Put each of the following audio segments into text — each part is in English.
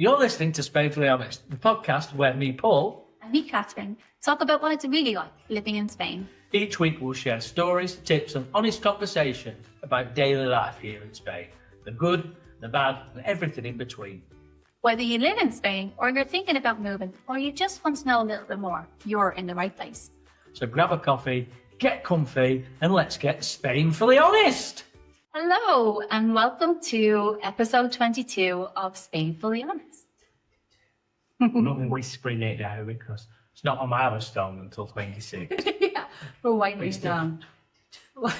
You're listening to Spainfully Honest, the podcast where me, Paul, and me, Catherine, talk about what it's really like living in Spain. Each week we'll share stories, tips and honest conversation about daily life here in Spain. The good, the bad and everything in between. Whether you live in Spain or you're thinking about moving or you just want to know a little bit more, you're in the right place. So grab a coffee, get comfy and let's get Spainfully Honest! Hello and welcome to episode 22 of Spainfully Honest. I'm not whispering it now because it's not on my milestone until 26. Yeah, we're winding it down. But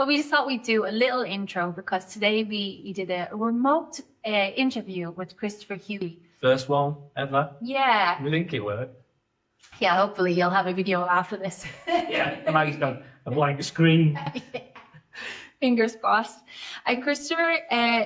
we just thought we'd do a little intro because today we did a remote interview with Christopher Hughey. First one ever. Yeah. We think it worked. Yeah, hopefully you'll have a video after this. Yeah, amazing. A blank screen. Fingers crossed. And Christopher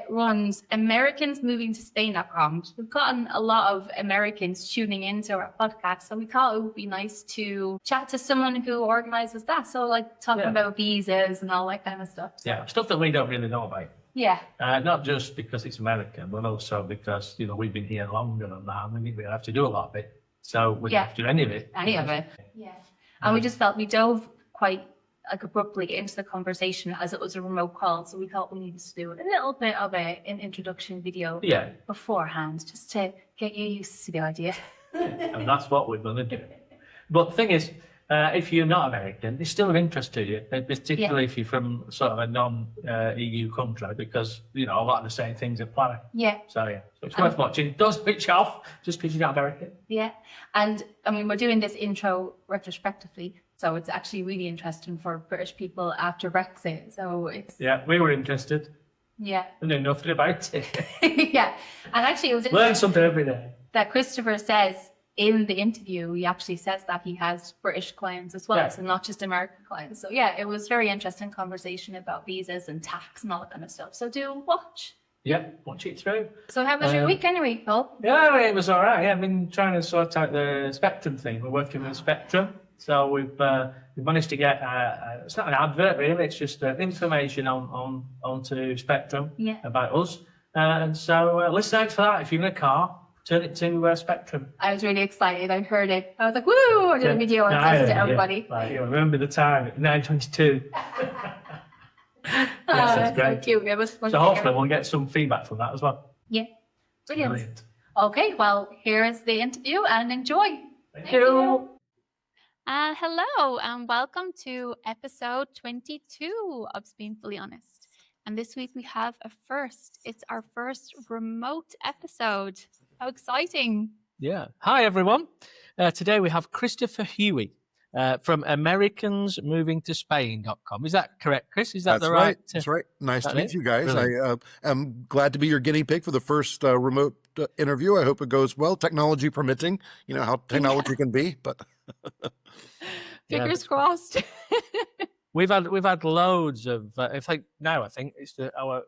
runs AmericansMovingToSpain.com. We've gotten a lot of Americans tuning into our podcast, so we thought it would be nice to chat to someone who organises that. So, like talking about visas and all that kind of stuff. Yeah, stuff that we don't really know about. Yeah. Not just because it's American, but also because, we've been here longer than that. We didn't really have to do a lot of it. So we don't have to do any of it. Any of it. Yeah. And we just felt we dove quite abruptly into the conversation as it was a remote call. So we thought we needed to do a little bit of an introduction video beforehand, just to get you used to the idea. And that's what we're going to do. But the thing is, if you're not American, it's still of interest to you, particularly if you're from sort of a non-EU country, because, a lot of the same things apply. Yeah. So it's worth watching. Don't switch off just because you're not American. Yeah. And, we're doing this intro retrospectively, so it's actually really interesting for British people after Brexit. So it's... Yeah, we were interested. Yeah. I knew nothing about it. Yeah. And actually it was... Learn something every day. That Christopher says... In the interview, he actually says that he has British clients as well, so not just American clients. So yeah, it was very interesting conversation about visas and tax and all that kind of stuff. So do watch. Yeah, watch it through. So how was your week anyway, Paul? Yeah, it was all right. I've been trying to sort out the Spectrum thing. We're working with Spectrum. So we've managed to get, it's not an advert really, it's just information onto Spectrum about us. And so listen out for that if you're in a car. Turn it to Spectrum. I was really excited. I heard it. I was like, woo! I did a video and sent it to everybody. Yeah. Remember the time, 9:22. That's great. So cute. It was fun. So hopefully we'll get some feedback from that as well. Yeah. Brilliant. Okay, well, here is the interview and enjoy. Thank you. Hello and welcome to episode 22 of Spainfully Honest. And this week we have a first. It's our first remote episode. How exciting. Yeah. Hi, everyone. Today we have Christopher Hughey from AmericansMovingToSpain.com. Is that correct, Chris? Is that the right? That's right. Nice to meet you guys. Brilliant. I am glad to be your guinea pig for the first remote interview. I hope it goes well, technology permitting. You know how technology can be, but... Fingers crossed. We've had loads of, I think it's our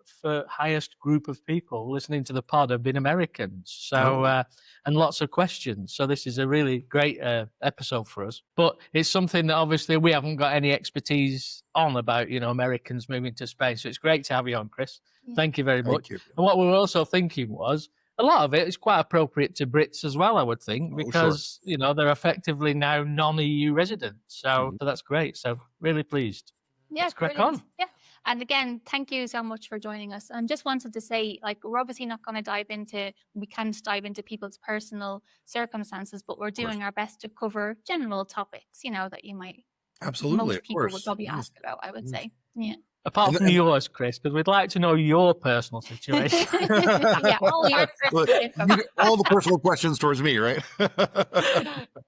highest group of people listening to the pod have been Americans. So, and lots of questions. So this is a really great episode for us. But it's something that obviously we haven't got any expertise on about, Americans moving to Spain. So it's great to have you on, Chris. Yeah. Thank you very much. Thank you. And what we were also thinking was, a lot of it is quite appropriate to Brits as well, I would think, because, they're effectively now non-EU residents. So that's great. So really pleased. Yeah, let's crack on. Yeah. And again, thank you so much for joining us. And just wanted to say, we're obviously not going to we can't dive into people's personal circumstances, but we're doing our best to cover general topics, that you might, most people would probably ask about, I would say. Yeah. Apart from yours, Chris, because we'd like to know your personal situation. Yeah, all the personal questions towards me, right?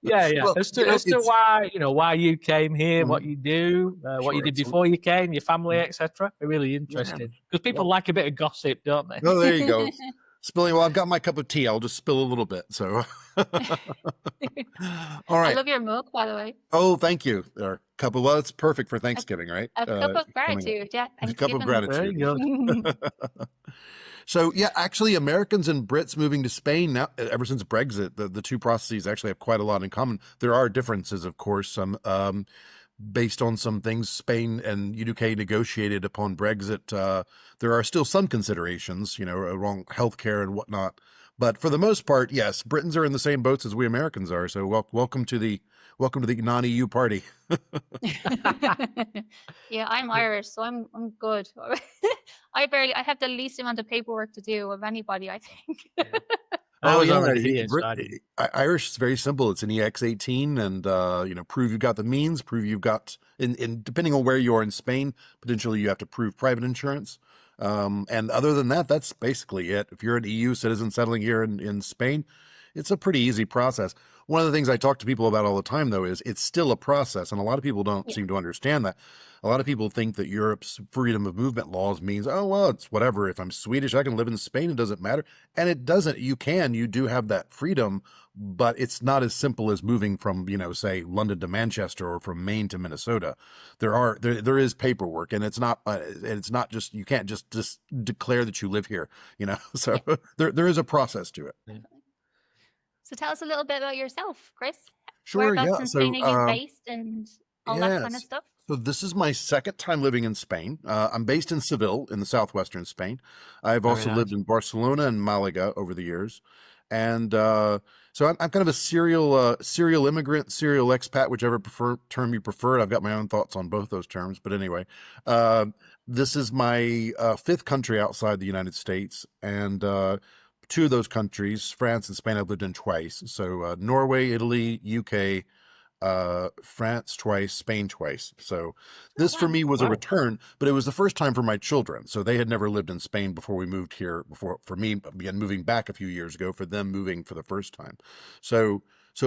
Yeah. Well, as to why you came here, what you do, what you did before you came, your family, etc. We're really interested because people like a bit of gossip, don't they? Oh, there you go. Spilling. Well, I've got my cup of tea. I'll just spill a little bit. So, all right. I love your milk, by the way. Oh, thank you. Our cup of it's perfect for Thanksgiving, right? A cup of gratitude, yeah. A cup of gratitude. So, yeah, actually, Americans and Brits moving to Spain now, ever since Brexit, the two processes actually have quite a lot in common. There are differences, of course. based on some things Spain and UK negotiated upon Brexit. There are still some considerations, around healthcare and whatnot. But for the most part, yes, Britons are in the same boats as we Americans are. So welcome to the non-EU party. Yeah, I'm Irish, so I'm good. I have the least amount of paperwork to do of anybody, I think. I Oh was yeah, already here, so I didn't. Irish is very simple. It's an EX18, and prove you've got the means. Prove you've got in depending on where you are in Spain, potentially you have to prove private insurance. And other than that, that's basically it. If you're an EU citizen settling here in Spain, it's a pretty easy process. One of the things I talk to people about all the time, though, is it's still a process, and a lot of people don't Yeah. seem to understand that. A lot of people think that Europe's freedom of movement laws means, oh, well, it's whatever. If I'm Swedish, I can live in Spain. It doesn't matter. And it doesn't. You do have that freedom, but it's not as simple as moving from, say London to Manchester or from Maine to Minnesota. There is paperwork, and it's not just, you can't just declare that you live here, so Yeah. there is a process to it. So tell us a little bit about yourself, Chris. Sure. Whereabouts Yeah. in So, Spain are you based and all that kind of yes. stuff? So this is my second time living in Spain. I'm based in Seville in the southwestern Spain. I've Very also nice. lived in Barcelona and Malaga over the years. And so I'm kind of a serial immigrant, serial expat, whichever term you prefer. I've got my own thoughts on both those terms. But anyway, this is my fifth country outside the United States. And two of those countries, France and Spain, I've lived in twice. So Norway, Italy, UK, France twice, Spain twice. So this for me was a return, but it was the first time for my children. So they had never lived in Spain before we moved here, before for me began moving back a few years ago, for them moving for the first time. So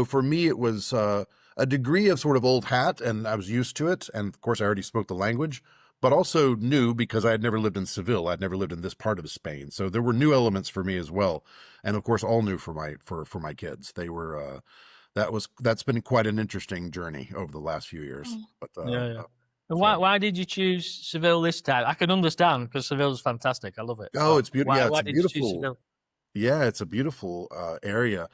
for me, it was a degree of sort of old hat, and I was used to it. And of course, I already spoke the language, but also new because I had never lived in Seville. I'd never lived in this part of Spain. So there were new elements for me as well. And of course, all new for my kids. They were, that's been quite an interesting journey over the last few years. But Yeah. And why did you choose Seville this time? I can understand because Seville's fantastic. I love it. oh, But it's beautiful. Yeah, it's why a did you choose beautiful. Seville? Yeah, it's a beautiful area.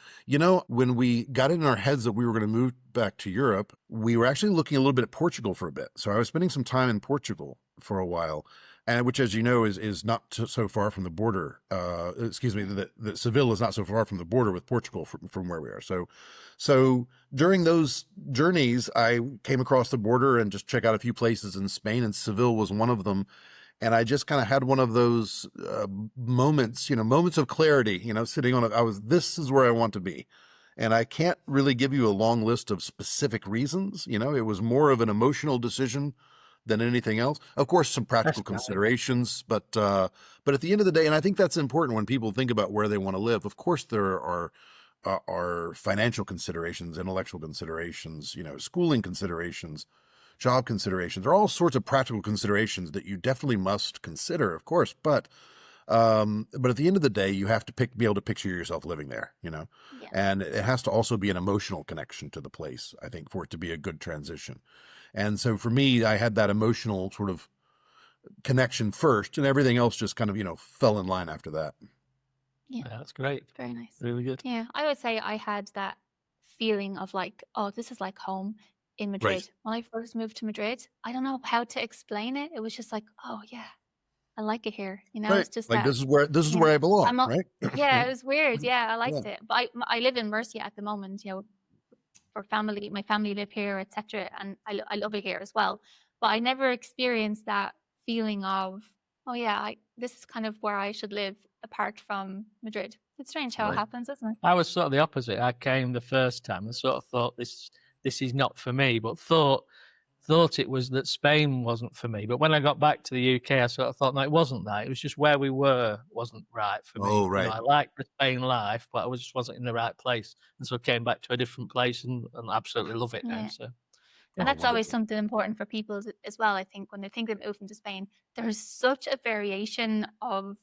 When we got it in our heads that we were going to move back to Europe, we were actually looking a little bit at Portugal for a bit. So I was spending some time in Portugal for a while, and which, as you know, is not so far from the border. Excuse me, that Seville is not so far from the border with Portugal from where we are. So during those journeys, I came across the border and just check out a few places in Spain, and Seville was one of them. And I just kind of had one of those moments, moments of clarity, sitting on it. This is where I want to be. And I can't really give you a long list of specific reasons. It was more of an emotional decision than anything else. Of course, some practical considerations, but at the end of the day, and I think that's important when people think about where they want to live. Of course, there are financial considerations, intellectual considerations, schooling considerations, job considerations. There are all sorts of practical considerations that you definitely must consider, of course. But at the end of the day, you have to be able to picture yourself living there, Yeah. and it has to also be an emotional connection to the place, I think, for it to be a good transition. And so for me, I had that emotional sort of connection first, and everything else just kind of, fell in line after that. Yeah. That's great. Very nice. Really good. Yeah, I would say I had that feeling of like, oh, this is like home in Madrid. Right. When I first moved to Madrid, I don't know how to explain it. It was just like, oh yeah, I like it here. Right. It's just Like that. this is where I belong, right? Yeah, it was weird. Yeah, I liked Yeah. it. But I live in Murcia at the moment. For family, my family live here, etc. And I love it here as well. But I never experienced that feeling of, oh yeah, this is kind of where I should live apart from Madrid. It's strange how it Right. happens, isn't it? I was sort of the opposite. I came the first time and sort of thought this is not for me, but thought it was that Spain wasn't for me. But when I got back to the UK, I sort of thought, no, it wasn't that. It was just where we were wasn't right for me. Oh, right. I liked the Spain life, but I just wasn't in the right place. And so I came back to a different place and absolutely love it now. Yeah. So And that's always wonderful. something important for people as well. I think when they think of moving to Spain, there's such a variation of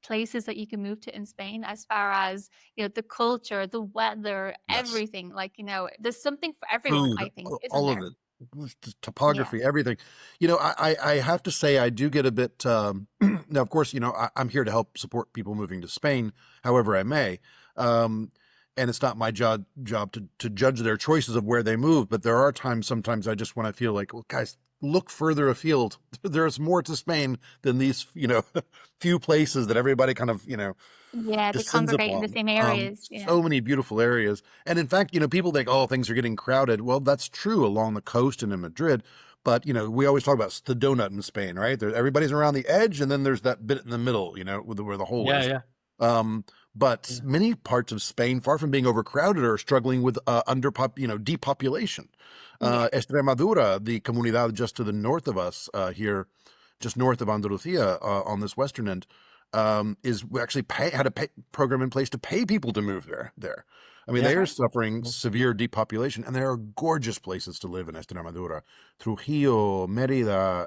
places that you can move to in Spain as far as, the culture, the weather, Yes. everything. Like, there's something for everyone, Food, I think, isn't all of there? it, topography, everything. I have to say I do get a bit. Now, of course, I'm here to help support people moving to Spain, however I may. and it's not my job to judge their choices of where they move. But there are sometimes I just, when I feel like, well, guys, look further afield. There's more to Spain than these, few places that everybody kind of, Yeah, they descends congregate in the upon. same areas. Yeah. So many beautiful areas. And in fact, people think, oh, things are getting crowded. Well, that's true along the coast and in Madrid. But, we always talk about the donut in Spain, right? Everybody's around the edge, and then there's that bit in the middle, where the hole is. Yeah. But many parts of Spain, far from being overcrowded, are struggling with depopulation. Extremadura, the comunidad just to the north of us here, just north of Andalusia on this western end, is actually had a program in place to pay people to move there. I mean, they are suffering severe depopulation, and there are gorgeous places to live in Extremadura. Trujillo, Mérida,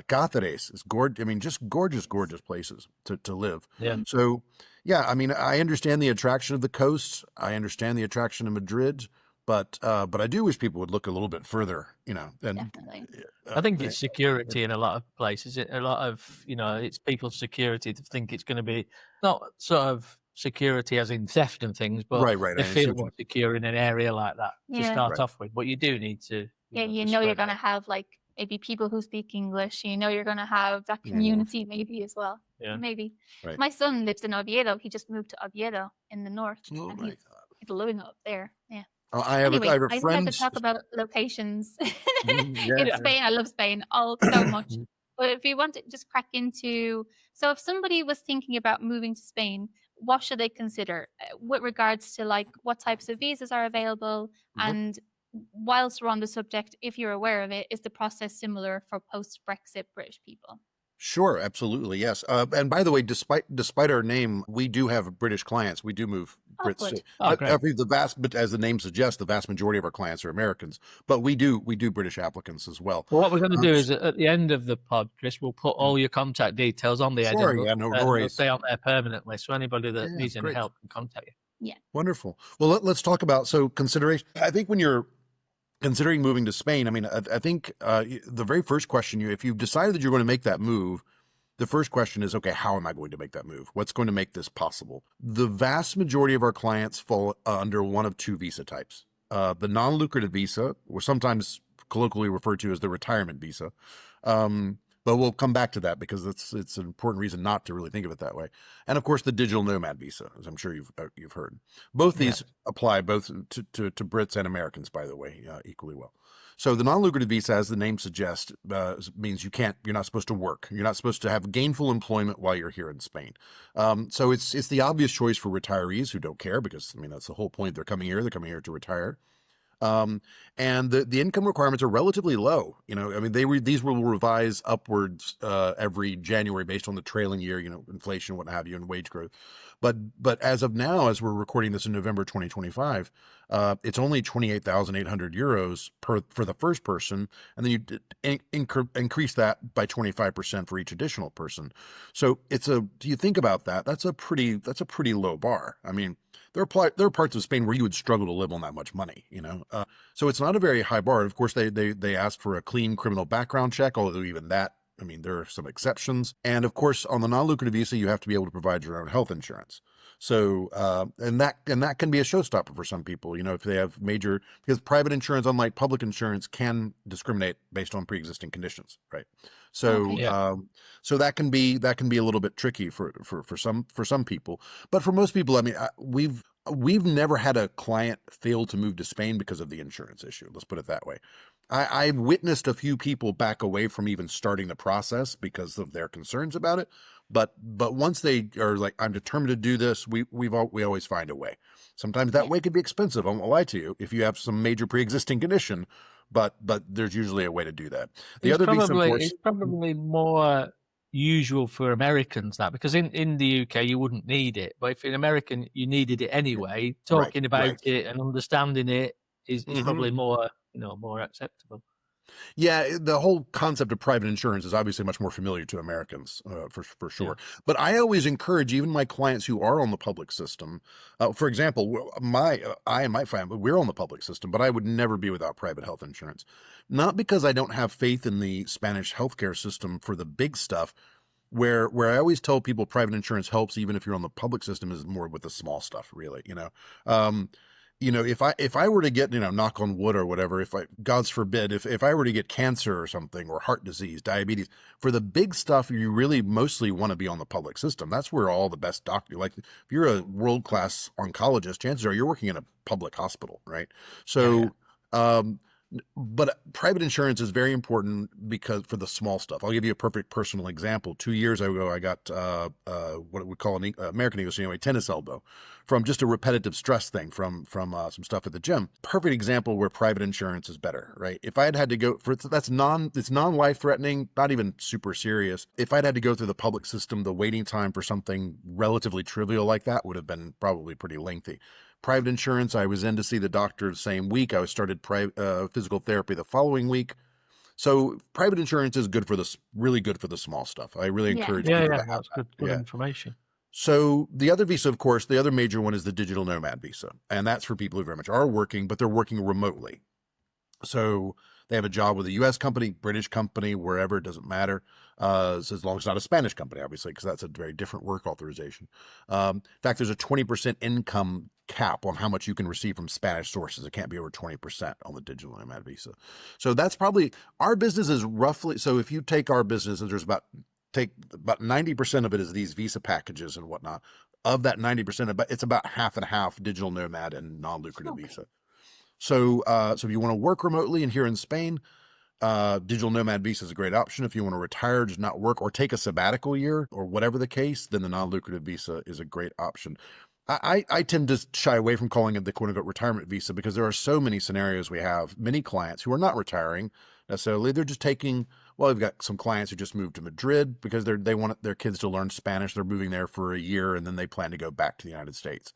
Cáceres is gorgeous. I mean, just gorgeous places to live. Yeah. So, yeah, I mean, I understand the attraction of the coast. I understand the attraction of Madrid, but I do wish people would look a little bit further, Definitely. I think it's security in a lot of places. A lot of, it's people's security to think it's going to be not sort of security as in theft and things, but right. they feel more secure in an area like that to start off with. But you do need to. You're going to have like maybe people who speak English. You're going to have that community maybe as well. Yeah. Maybe. Right. My son lives in Oviedo. He just moved to Oviedo in the north. Oh, and my he's living up there. Yeah. I have a I friend. have to talk about locations in Yeah. Spain. I love Spain so much. But if you want to just crack into, so if somebody was thinking about moving to Spain, what should they consider with regards to like what types of visas are available? And whilst we're on the subject, if you're aware of it, is the process similar for post-Brexit British people? Sure, absolutely, yes. And by the way, despite our name, we do have British clients. We do move Brits. Good. But as the name suggests, the vast majority of our clients are Americans. But we do British applicants as well. Well, what we're going to do is at the end of the pod, Chris, we'll put all your contact details on the end. Sure, yeah, no They'll worries. stay on there permanently, so anybody that needs any great. help can contact you. Yeah. Wonderful. Well, let's talk about consideration. I think when you're considering moving to Spain, I mean, I think the very first question, if you've decided that you're going to make that move, the first question is, okay, how am I going to make that move? What's going to make this possible? The vast majority of our clients fall under one of two visa types. The non-lucrative visa, or sometimes colloquially referred to as the retirement visa. But we'll come back to that because it's an important reason not to really think of it that way. And of course, the digital nomad visa, as I'm sure you've heard. Both these apply both to Brits and Americans, by the way, equally well. So the non-lucrative visa, as the name suggests, means you're not supposed to work. You're not supposed to have gainful employment while you're here in Spain. So it's the obvious choice for retirees who don't care because, I mean, that's the whole point. They're coming here to retire. And the income requirements are relatively low. I mean, these will revise upwards every January based on the trailing year, inflation, what have you, and wage growth. But as of now, as we're recording this in November 2025, it's only 28,800 euros for the first person, and then you increase that by 25% for each additional person. So do you think about that? That's a pretty low bar. I mean, there are parts of Spain where you would struggle to live on that much money, so it's not a very high bar. Of course, they ask for a clean criminal background check, although even that, I mean, there are some exceptions. And of course, on the non-lucrative visa, you have to be able to provide your own health insurance. So, and that can be a showstopper for some people, if they have because private insurance, unlike public insurance, can discriminate based on pre-existing conditions, right? So, so that can be a little bit tricky for some people, but for most people, I mean, we've never had a client fail to move to Spain because of the insurance issue. Let's put it that way. I've witnessed a few people back away from even starting the process because of their concerns about it. But once they are like, I'm determined to do this, we always find a way. Sometimes that way can be expensive. I won't lie to you if you have some major pre-existing condition, but there's usually a way to do that. It's probably more usual for Americans that because in the UK you wouldn't need it, but if in American you needed it anyway, talking about it and understanding it is probably more more acceptable. Yeah, the whole concept of private insurance is obviously much more familiar to Americans, for sure. Yeah. But I always encourage even my clients who are on the public system. For example, I and my family, we're on the public system, but I would never be without private health insurance. Not because I don't have faith in the Spanish healthcare system for the big stuff, where I always tell people private insurance helps even if you're on the public system is more with the small stuff, really. Um, if I were to get, knock on wood or whatever, God's forbid, if I were to get cancer or something, or heart disease, diabetes, for the big stuff, you really mostly want to be on the public system. That's where all the best doctors, like if you're a world-class oncologist, chances are you're working in a public hospital, right? So, but private insurance is very important because for the small stuff. I'll give you a perfect personal example. 2 years ago, I got what we call an American English, anyway, tennis elbow, from just a repetitive stress thing from some stuff at the gym. Perfect example where private insurance is better, right? If I had to go for it's non-life threatening, not even super serious. If I'd had to go through the public system, the waiting time for something relatively trivial like that would have been probably pretty lengthy. Private insurance, I was in to see the doctor the same week. I started physical therapy the following week. So private insurance is really good for the small stuff. I really encourage people to have that's that. good information. So the other visa, of course, the other major one is the digital nomad visa. And that's for people who very much are working, but they're working remotely. So they have a job with a U.S. company, British company, wherever, it doesn't matter, as long as it's not a Spanish company, obviously, because that's a very different work authorization. In fact, there's a 20% income cap on how much you can receive from Spanish sources. It can't be over 20% on the digital nomad visa. So that's probably, our business is roughly, so if you take our business, there's about 90% of it is these visa packages and whatnot. Of that 90%, it's about half and half digital nomad and non-lucrative visa. So if you want to work remotely and here in Spain, digital nomad visa is a great option. If you want to retire, just not work, or take a sabbatical year, or whatever the case, then the non-lucrative visa is a great option. I tend to shy away from calling it the quote-unquote retirement visa because there are so many scenarios. We have many clients who are not retiring necessarily. They're just taking, well, we've got some clients who just moved to Madrid because they want their kids to learn Spanish. They're moving there for a year, and then they plan to go back to the United States.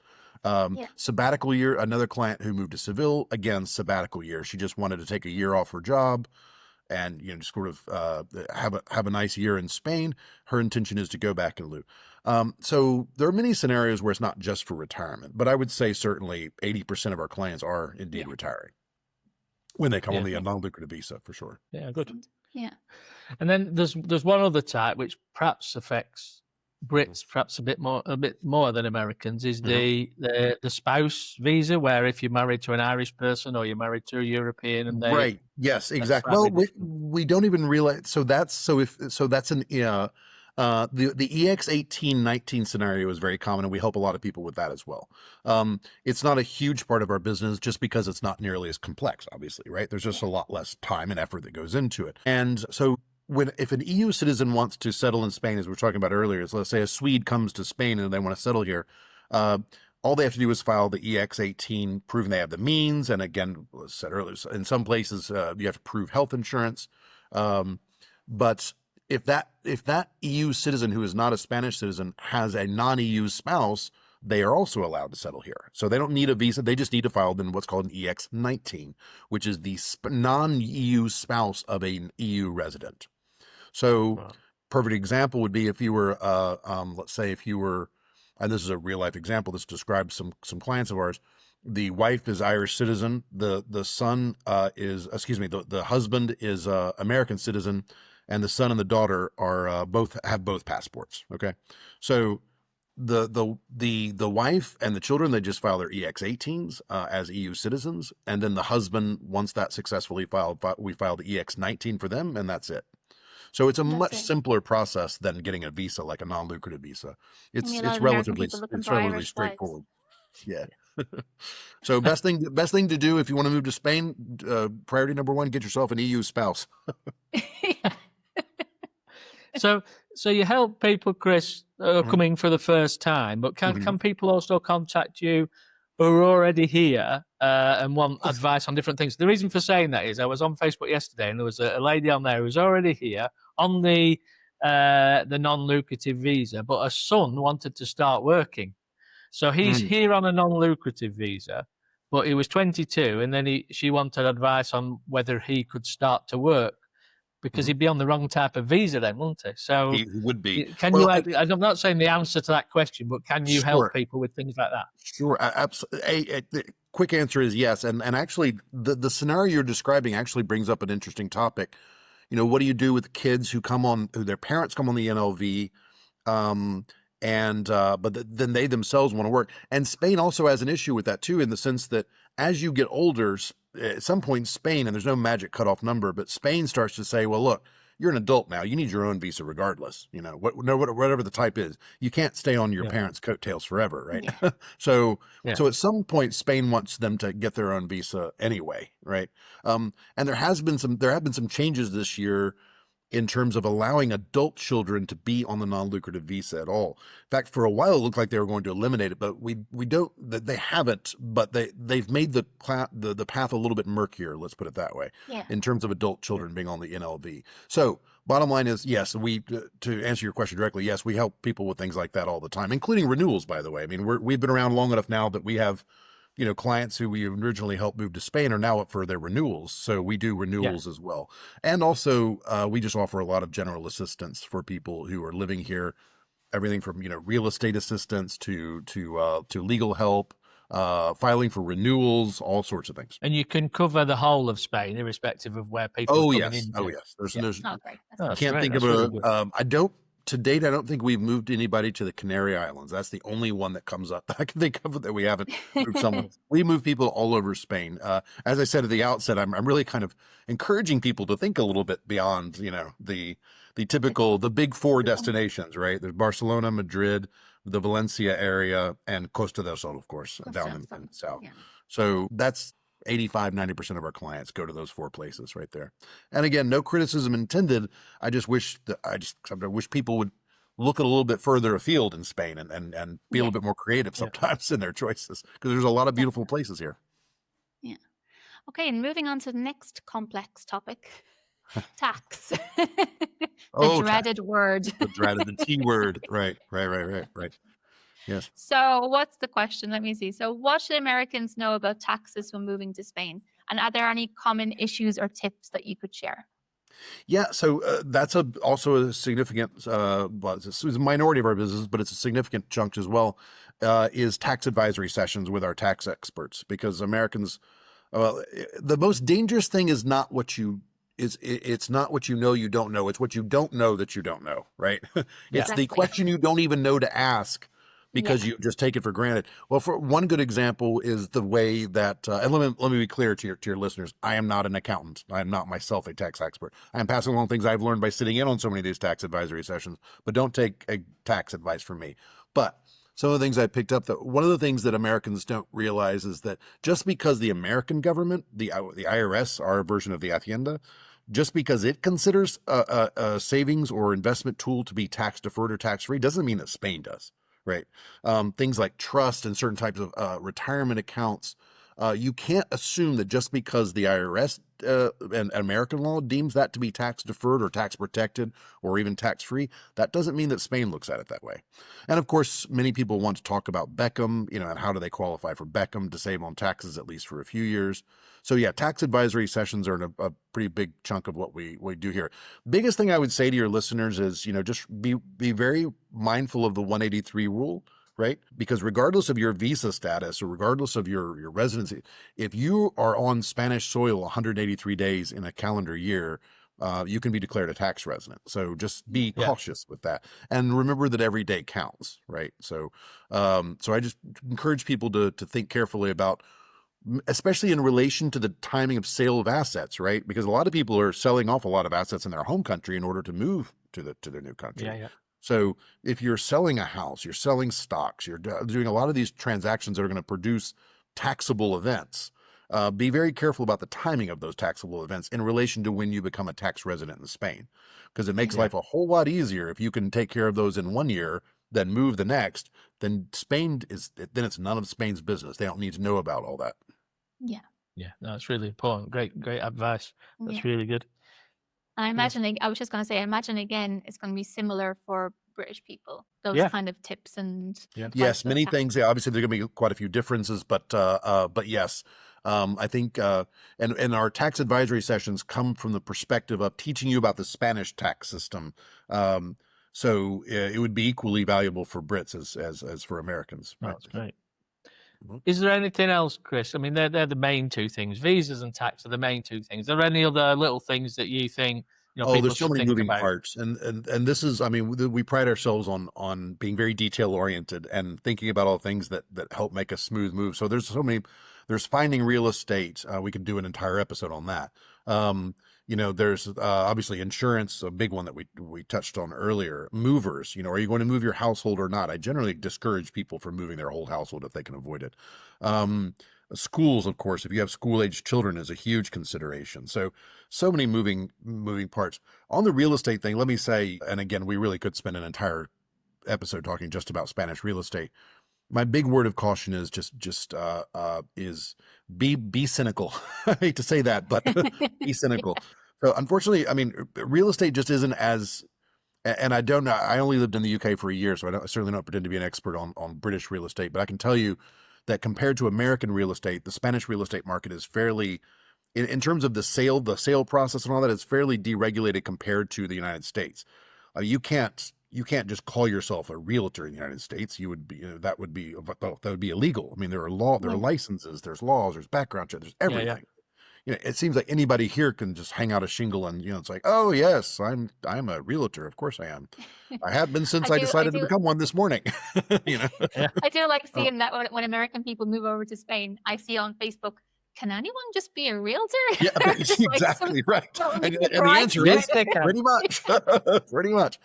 Sabbatical year, another client who moved to Seville, again, sabbatical year. She just wanted to take a year off her job and just sort of have a nice year in Spain. Her intention is to go back and live. So there are many scenarios where it's not just for retirement, but I would say certainly 80% of our clients are indeed retiring when they come on the non-lucrative visa, for sure. Yeah, good. Yeah. And then there's one other type which perhaps affects Brits perhaps a bit more than Americans, is the spouse visa, where if you're married to an Irish person or you're married to a European, and they right, yes, exactly. Well, we don't even realize. So that's an the EX1819 scenario is very common, and we help a lot of people with that as well. It's not a huge part of our business just because it's not nearly as complex, obviously, right? There's just a lot less time and effort that goes into it. And so if an EU citizen wants to settle in Spain, as we were talking about earlier, so let's say a Swede comes to Spain and they want to settle here, all they have to do is file the EX18, proving they have the means. And again, as said earlier, in some places you have to prove health insurance. But if that EU citizen who is not a Spanish citizen has a non-EU spouse, they are also allowed to settle here. So they don't need a visa. They just need to file then what's called an EX19, which is the non-EU spouse of an EU resident. So perfect example would be if you were, let's say if you were, and this is a real life example, this describes some clients of ours. The wife is Irish citizen. The son the husband is American citizen, and the son and the daughter are both passports. Okay. So the wife and the children, they just file their EX18s as EU citizens, and then the husband, once that's successfully filed, we file the EX19 for them, and that's it. So it's a much simpler process than getting a visa, like a non-lucrative visa. It's relatively straightforward. Yeah. So best thing to do if you want to move to Spain, priority number one, get yourself an EU spouse. So you help people, Chris, coming for the first time, but can people also contact you who are already here and want advice on different things? The reason for saying that is I was on Facebook yesterday, and there was a lady on there who was already here on the non-lucrative visa, but her son wanted to start working. So he's here on a non-lucrative visa, but he was 22, and then she wanted advice on whether he could start to work, because he'd be on the wrong type of visa then, wouldn't he? So he would be. I'm not saying the answer to that question, but can you help people with things like that? Sure. Absolutely. The quick answer is yes. And actually, the scenario you're describing actually brings up an interesting topic. what do you do with kids who their parents come on the NLV, then they themselves want to work. And Spain also has an issue with that too, in the sense that as you get older, at some point Spain, and there's no magic cutoff number, but Spain starts to say, well, look, you're an adult now. You need your own visa regardless, whatever the type is. You can't stay on your parents' coattails forever, right? Yeah. So at some point, Spain wants them to get their own visa anyway, right? And there have been some changes this year in terms of allowing adult children to be on the non-lucrative visa at all. In fact, for a while, it looked like they were going to eliminate it, but they haven't, but they've made the path a little bit murkier, let's put it that way, in terms of adult children being on the NLV. So bottom line is, yes, to answer your question directly, yes, we help people with things like that all the time, including renewals, by the way. I mean, we've been around long enough now that we have, clients who we originally helped move to Spain are now up for their renewals. So we do renewals as well. And also, we just offer a lot of general assistance for people who are living here, everything from, real estate assistance to legal help, filing for renewals, all sorts of things. And you can cover the whole of Spain, irrespective of where people are coming into. Oh, yes. There's great. I can't think of to date, I don't think we've moved anybody to the Canary Islands. That's the only one that comes up that I can think of that we haven't moved someone. We move people all over Spain. As I said at the outset, I'm really kind of encouraging people to think a little bit beyond, the typical, the big four destinations, right? There's Barcelona, Madrid, the Valencia area, and Costa del Sol, of course, down in the south. Yeah. So that's 85-90% of our clients go to those four places right there. And again, no criticism intended. I wish people would look a little bit further afield in Spain and be a little bit more creative sometimes in their choices, because there's a lot of beautiful places here. Yeah. Okay, and moving on to the next complex topic, tax. Dreaded word. The T word. Right. Yes. So what's the question? Let me see. So what should Americans know about taxes when moving to Spain? And are there any common issues or tips that you could share? Yeah, so that's also a significant, it's a minority of our business, but it's a significant chunk as well, is tax advisory sessions with our tax experts. Because Americans, the most dangerous thing is not what it's not what you know you don't know. It's what you don't know that you don't know, right? It's the question you don't even know to ask, because you just take it for granted. Well, for one good example is the way that, and let me be clear to your listeners, I am not an accountant. I am not myself a tax expert. I am passing along things I've learned by sitting in on so many of these tax advisory sessions, but don't take tax advice from me. But some of the things I picked up, that one of the things that Americans don't realize is that just because the American government, the IRS, our version of the Hacienda, just because it considers a savings or investment tool to be tax deferred or tax free, doesn't mean that Spain does. Right. Things like trust and certain types of retirement accounts. You can't assume that just because the IRS and American law deems that to be tax deferred or tax protected or even tax free, that doesn't mean that Spain looks at it that way. And of course, many people want to talk about Beckham, and how do they qualify for Beckham to save on taxes, at least for a few years. So yeah, tax advisory sessions are a pretty big chunk of what we do here. Biggest thing I would say to your listeners is, just be very mindful of the 183 rule. Right? Because regardless of your visa status or regardless of your residency, if you are on Spanish soil 183 days in a calendar year, you can be declared a tax resident. So just be cautious with that. And remember that every day counts, right? So I just encourage people to think carefully about, especially in relation to the timing of sale of assets, right? Because a lot of people are selling off a lot of assets in their home country in order to move to their new country. Yeah. So if you're selling a house, you're selling stocks, you're doing a lot of these transactions that are going to produce taxable events. Be very careful about the timing of those taxable events in relation to when you become a tax resident in Spain, because it makes life a whole lot easier if you can take care of those in one year, then move the next. Then it's none of Spain's business. They don't need to know about all that. Yeah, that's really important. Great advice. That's really good. I imagine, I was just going to say, again, it's going to be similar for British people, those kind of tips and yes, many things. Yeah, obviously, there are going to be quite a few differences, but yes, I think, and our tax advisory sessions come from the perspective of teaching you about the Spanish tax system. So it would be equally valuable for Brits as for Americans. Right? That's great. Is there anything else, Chris? I mean, they're the main two things. Visas and tax are the main two things. Are there any other little things that you think Oh, people there's so should many think moving about. parts, and this is, I mean, we pride ourselves on being very detail oriented and thinking about all things that help make a smooth move. So there's so many, there's finding real estate. We could do an entire episode on that. There's obviously insurance, a big one that we touched on earlier. Movers, are you going to move your household or not? I generally discourage people from moving their whole household if they can avoid it. Um, Schools, of course, if you have school-aged children, is a huge consideration. So many moving parts. On the real estate thing, let me say, and again, we really could spend an entire episode talking just about Spanish real estate. My big word of caution is is be cynical. I hate to say that, but be cynical. So unfortunately, I mean, real estate just isn't as, and I don't know. I only lived in the UK for a year, so I certainly don't pretend to be an expert on British real estate. But I can tell you that compared to American real estate, the Spanish real estate market is fairly, in terms of the sale process and all that, it's fairly deregulated compared to the United States. You can't just call yourself a realtor in the United States. You would be, that would be illegal. I mean, there are licenses, there's laws, there's background checks, there's Yeah, everything. It seems like anybody here can just hang out a shingle and, it's like, oh yes, I'm a realtor. Of course I am. I have been since I decided to become one this morning. yeah. I do like Oh, seeing that when American people move over to Spain, I see on Facebook, can anyone just be a realtor? yeah, Just like exactly right. And the surprised answer Yes, is they can. pretty much, pretty much.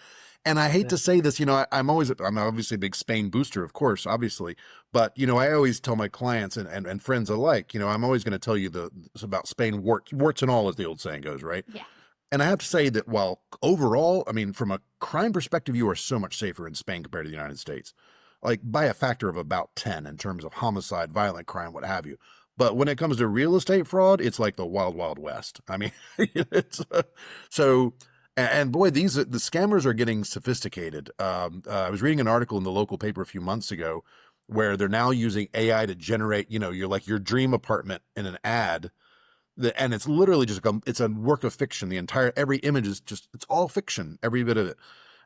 And I hate Yeah. to say this, I'm obviously a big Spain booster, of course, obviously, but I always tell my clients and friends alike, I'm always going to tell you about Spain, warts and all, as the old saying goes, right? Yeah. And I have to say that while overall, I mean, from a crime perspective, you are so much safer in Spain compared to the United States, like by a factor of about 10 in terms of homicide, violent crime, what have you. But when it comes to real estate fraud, it's like the wild, wild west. I mean, it's so, and boy, the scammers are getting sophisticated. I was reading an article in the local paper a few months ago where they're now using AI to generate, your dream apartment in an ad, and it's literally just it's a work of fiction. Every image is it's all fiction, every bit of it.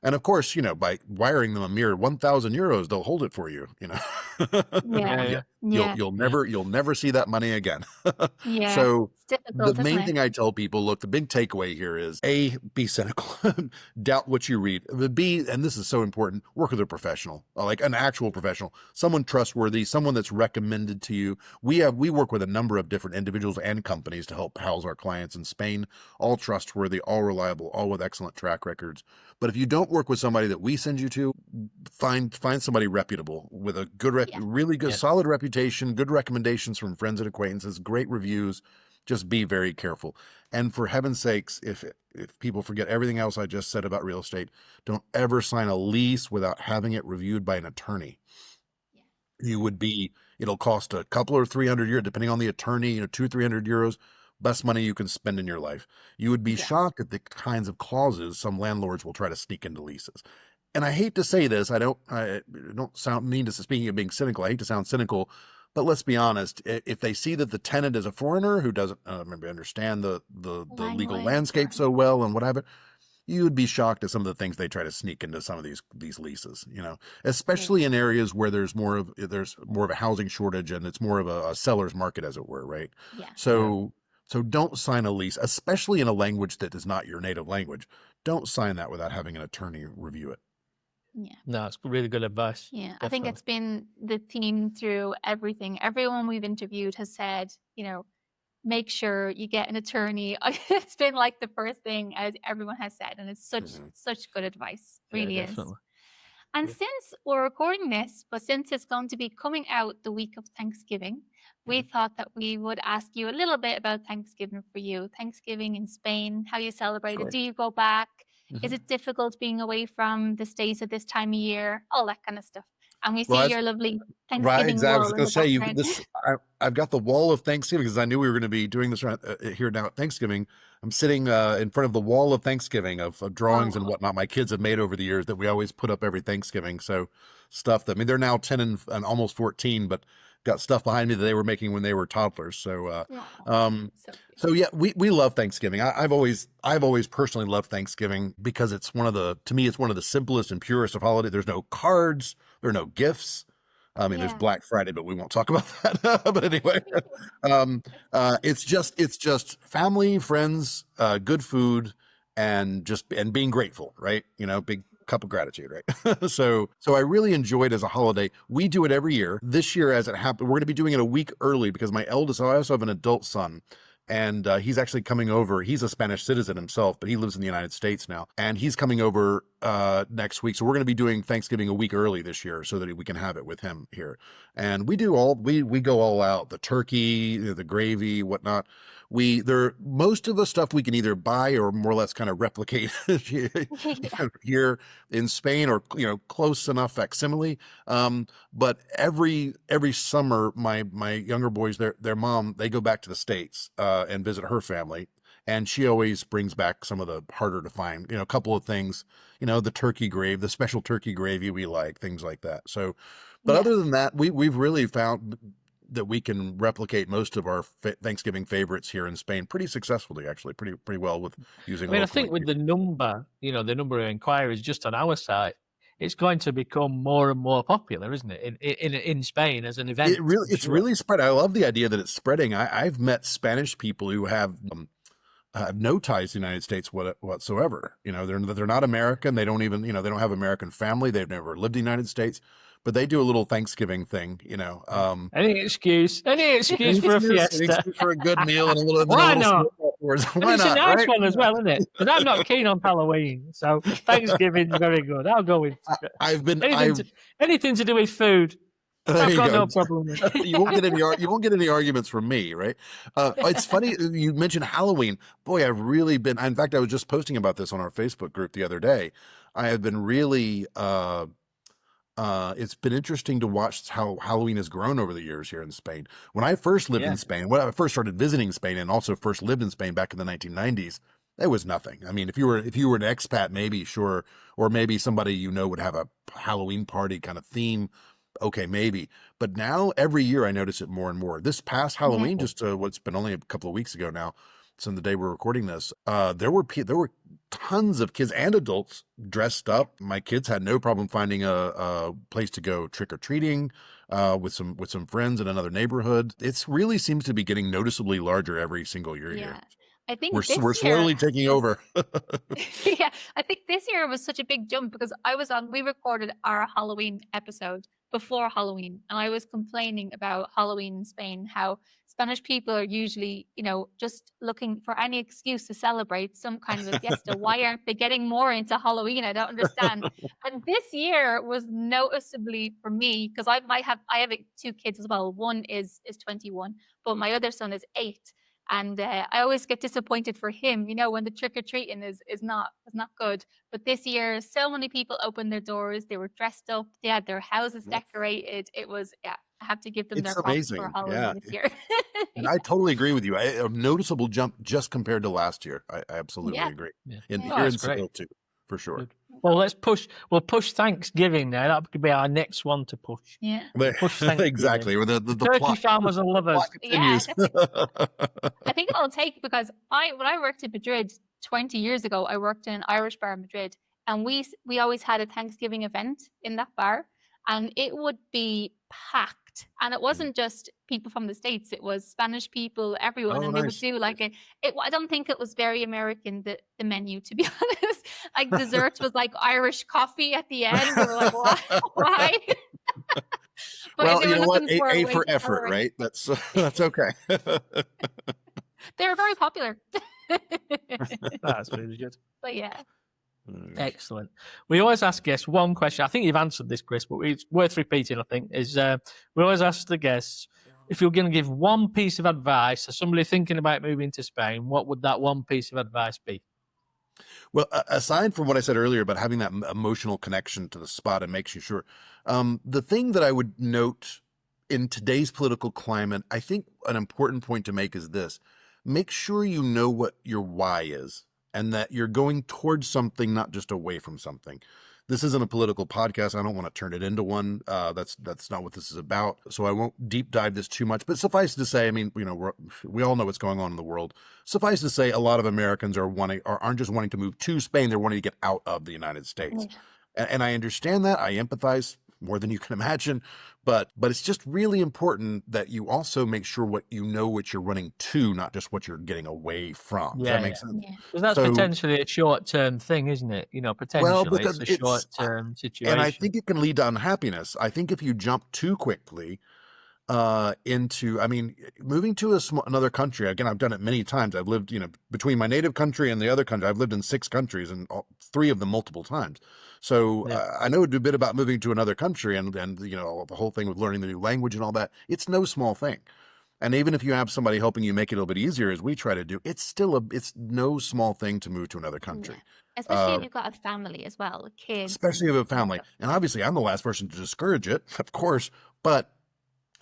And of course, by wiring them a mere 1,000 euros, they'll hold it for you. Yeah. Yeah, Yeah. you'll never see that money again. Yeah. So It's the difficult, isn't main it? thing I tell people, look, the big takeaway here is A, be cynical, doubt what you read. But B, and this is so important, work with a professional, like an actual professional, someone trustworthy, someone that's recommended to you. We work with a number of different individuals and companies to help house our clients in Spain, all trustworthy, all reliable, all with excellent track records. But if you don't work with somebody that we send you to, find somebody reputable with a Yeah. really good, Yeah. solid reputation, good recommendations from friends and acquaintances, great reviews. Just be very careful. And for heaven's sakes, if people forget everything else I just said about real estate, don't ever sign a lease without having it reviewed by an attorney. Yeah. It'll cost a couple or 300 euros, depending on the attorney, 200-300 euros, best money you can spend in your life. You would be Yeah. shocked at the kinds of clauses some landlords will try to sneak into leases. And I hate to say this, I don't sound mean to speaking of being cynical. I hate to sound cynical, but let's be honest. If they see that the tenant is a foreigner who doesn't maybe understand the legal Language. landscape so well and whatever, you would be shocked at some of the things they try to sneak into some of these leases, especially in areas where there's more of a housing shortage and it's more of a seller's market, as it were, right? Yeah. So don't sign a lease, especially in a language that is not your native language. Don't sign that without having an attorney review it. Yeah. No, it's really good advice. Yeah. I think Definitely. it's been the theme through everything. Everyone we've interviewed has said, make sure you get an attorney. It's been like the first thing as everyone has said, and it's such good advice. Really Yeah, is. definitely. And Yeah. since we're recording this, but since it's going to be coming out the week of Thanksgiving, we thought that we would ask you a little bit about Thanksgiving for you. Thanksgiving in Spain, how you celebrate it. Sure. Do you go back? Is Mhm. it difficult being away from the States at this time of year? All that kind of stuff. And we Well, see your lovely right, Thanksgiving exactly. I was wall in going the to say background. I've got the wall of Thanksgiving because I knew we were going to be doing this here now at Thanksgiving. I'm sitting in front of the wall of Thanksgiving of drawings and Oh, whatnot my kids have made over the years that we always put up every Thanksgiving. So stuff that, I mean, they're now 10 and almost 14, but got stuff behind me that they were making when they were toddlers. So, so cute. so yeah, we love Thanksgiving. I've always personally loved Thanksgiving because to me, it's one of the simplest and purest of holidays. There's no cards, there are no gifts. I mean, there's Yeah. Black Friday, but we won't talk about that. But anyway, it's just family, friends, good food, and being grateful, right? Big cup of gratitude, right? So I really enjoyed it as a holiday. We do it every year. This year, as it happened, we're going to be doing it a week early because I also have an adult son. And he's actually coming over. He's a Spanish citizen himself, but he lives in the United States now. And he's coming over next week. So we're going to be doing Thanksgiving a week early this year so that we can have it with him here. And we go all out. The turkey, the gravy, whatnot. Most of the stuff we can either buy or more or less kind of replicate here in Spain, or close enough facsimile. But every summer, my younger boys, their mom, they go back to the States and visit her family, and she always brings back some of the harder to find, a couple of things, the special turkey gravy we like, things like that. So, but other than that, we've really found that we can replicate most of our Thanksgiving favorites here in Spain pretty successfully, actually, pretty well with using. I think with the number of inquiries just on our site, it's going to become more and more popular, isn't it? In Spain as an event. It's really spread. I love the idea that it's spreading. I've met Spanish people who have no ties to the United States whatsoever. They're not American. They don't even, they don't have American family. They've never lived in the United States, but they do a little Thanksgiving thing, Any excuse for a fiesta, for a good meal and a little. Why not? Why it's not, a nice right? one as well, isn't it? But I'm not keen on Halloween, so Thanksgiving's very good. I'll go with anything to do with food. I've got no problem with it. You won't get any arguments from me, right? It's funny you mentioned Halloween. Boy, I've really been. In fact, I was just posting about this on our Facebook group the other day. I have been really. It's been interesting to watch how Halloween has grown over the years here in Spain. When I first lived in Spain, when I first started visiting Spain, and also first lived in Spain back in the 1990s, there was nothing. I mean, if you were an expat, maybe sure, or maybe somebody would have a Halloween party kind of theme. Okay, maybe. But now every year I notice it more and more. This past Halloween, just what's been only a couple of weeks ago now, since the day we're recording this, there were tons of kids and adults dressed up. My kids had no problem finding a place to go trick or treating with some friends in another neighborhood. It really seems to be getting noticeably larger every single year here. I think we're slowly taking over. Yeah, I think this year was such a big jump because we recorded our Halloween episode before Halloween, and I was complaining about Halloween in Spain, how Spanish people are usually, just looking for any excuse to celebrate some kind of a fiesta. Why aren't they getting more into Halloween? I don't understand. And this year was noticeably for me, because I have two kids as well. One is 21, but my other son is 8. And I always get disappointed for him, when the trick-or-treating is not good. But this year, so many people opened their doors. They were dressed up. They had their houses decorated. It was, I have to give them their props for Halloween this year. And I totally agree with you. A noticeable jump just compared to last year. I absolutely agree. Yeah. Here in Seville too, for sure. Good. Well, we'll push Thanksgiving now. That could be our next one to push. Yeah. Push Thanksgiving. Exactly. With the Turkey plot, farmers and lovers. Yeah, I think it'll take, because when I worked in Madrid 20 years ago, I worked in an Irish bar in Madrid, and we always had a Thanksgiving event in that bar, and it would be packed. And it wasn't just people from the States, it was Spanish people, everyone. And they would do I don't think it was very American, the menu, to be honest. Like dessert was like Irish coffee at the end. We were like, why? But well, you know what? A for effort, right? That's okay. They were very popular. That's really good. But yeah. Excellent. We always ask guests one question. I think you've answered this, Chris, but it's worth repeating, I think, is we always ask the guests, if you're going to give one piece of advice to somebody thinking about moving to Spain, what would that one piece of advice be? Well, aside from what I said earlier about having that emotional connection to the spot and makes you sure, the thing that I would note in today's political climate, I think an important point to make is this: make sure you know what your why is, and that you're going towards something, not just away from something. This isn't a political podcast. I don't want to turn it into one. That's not what this is about. So I won't deep dive this too much. But suffice to say, I mean, we all know what's going on in the world. Suffice to say, a lot of Americans aren't just wanting to move to Spain. They're wanting to get out of the United States. And I understand that. I empathize more than you can imagine. But it's just really important that you also make sure what you're running to, not just what you're getting away from. Does that make sense? Yeah. Because that's So, potentially a short-term thing, isn't it? well, Potentially because it's a short-term and I situation. think it can lead to unhappiness. I think if you jump too quickly into, I mean, moving to another country, again, I've done it many times. I've lived, between my native country and the other country, I've lived in 6 countries, and 3 of them multiple times. So Yeah. I know a bit about moving to another country, and the whole thing with learning the new language and all that. It's no small thing. And even if you have somebody helping you make it a little bit easier, as we try to do, it's no small thing to move to another country. Especially if you've got a family as well, kids. Especially if you have a family. And obviously, I'm the last person to discourage it, of course, but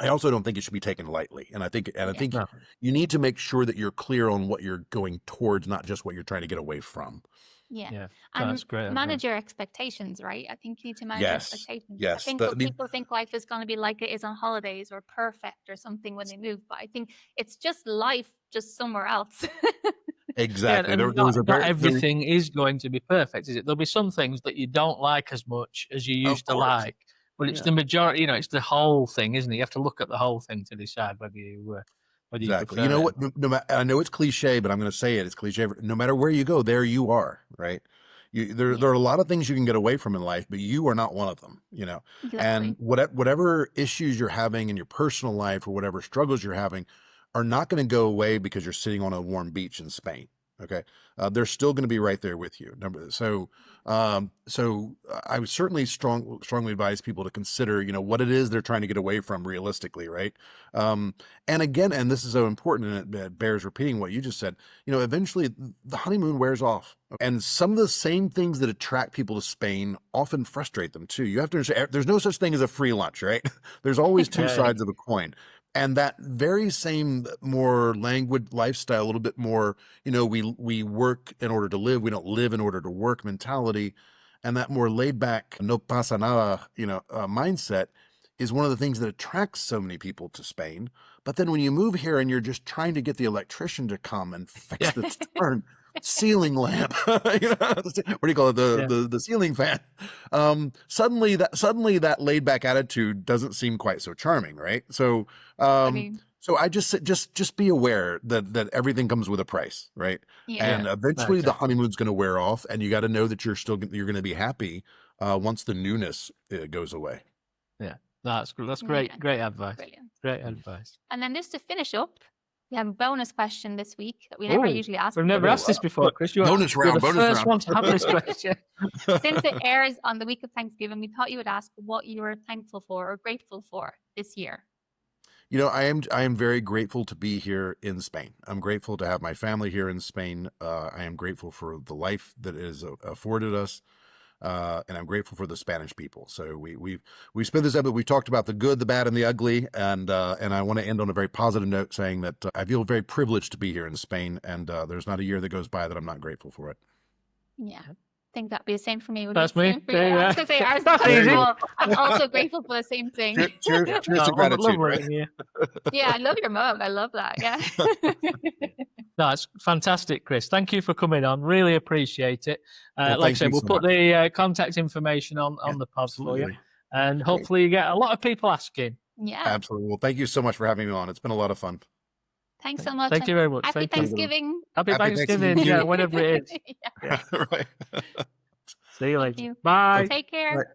I also don't think it should be taken lightly. And I think No. you need to make sure that you're clear on what you're going towards, not just what you're trying to get away from. Yeah, And that's great. manage your expectations, right? I think you need to manage your Yes. expectations. I Yes. think people think life is going to be like it is on holidays or perfect or something when they move, but I think it's just life, just somewhere else. Exactly. and There was not everything is going to be perfect, is it? There'll be some things that you don't like as much as you used to course. like, but it's the majority. It's the whole thing, isn't it? You have to look at the whole thing to decide whether you Exactly. prefer You know it. what? I know it's cliche, but I'm going to say it. It's cliche. No matter where you go, there you are, right? There are a lot of things you can get away from in life, but you are not one of them, Exactly. And whatever issues you're having in your personal life or whatever struggles you're having are not going to go away because you're sitting on a warm beach in Spain. Okay. They're still going to be right there with you. So I would certainly strongly advise people to consider, what it is they're trying to get away from realistically. Right. And again, and this is so important, and it bears repeating what you just said, eventually the honeymoon wears off, and some of the same things that attract people to Spain often frustrate them too. You have to understand, there's no such thing as a free lunch, right? There's always 2 sides of a coin. And that very same more languid lifestyle, a little bit more, we work in order to live. We don't live in order to work mentality. And that more laid back, no pasa nada, mindset is one of the things that attracts so many people to Spain. But then when you move here and you're just trying to get the electrician to come and fix this darn ceiling lamp, what do you call it? The ceiling fan. Suddenly that laid back attitude doesn't seem quite so charming, right? So, so I just be aware that everything comes with a price, right? And eventually the honeymoon's going to wear off, and you got to know that you're going to be happy once the newness goes away. Yeah, that's great. Great advice. Brilliant. Great advice. And then just to finish up, we have a bonus question this week that we never usually ask. We've never asked this before, Chris. You're bonus the first round. one to have this question. Since it airs on the week of Thanksgiving, we thought you would ask what you were thankful for or grateful for this year. I am very grateful to be here in Spain. I'm grateful to have my family here in Spain. I am grateful for the life that it has afforded us. And I'm grateful for the Spanish people. So we've spent this episode, we talked about the good, the bad, and the ugly. And I want to end on a very positive note, saying that I feel very privileged to be here in Spain. And there's not a year that goes by that I'm not grateful for it. Yeah. I think that'd be the same for me. That's me. I was going to say, I'm also grateful for the same thing. Cheers to gratitude. Right? Yeah, I love your mug. I love that. Yeah. That's fantastic, Chris. Thank you for coming on. Really appreciate it. Like I said, we'll put the contact information on the pod for you. And hopefully you get a lot of people asking. Yeah. Absolutely. Well, thank you so much for having me on. It's been a lot of fun. Thanks so much. Thank you very much. Happy Thanksgiving. Happy Thanksgiving. Yeah, whenever it is. Right. See you later. Bye. Take care. Right.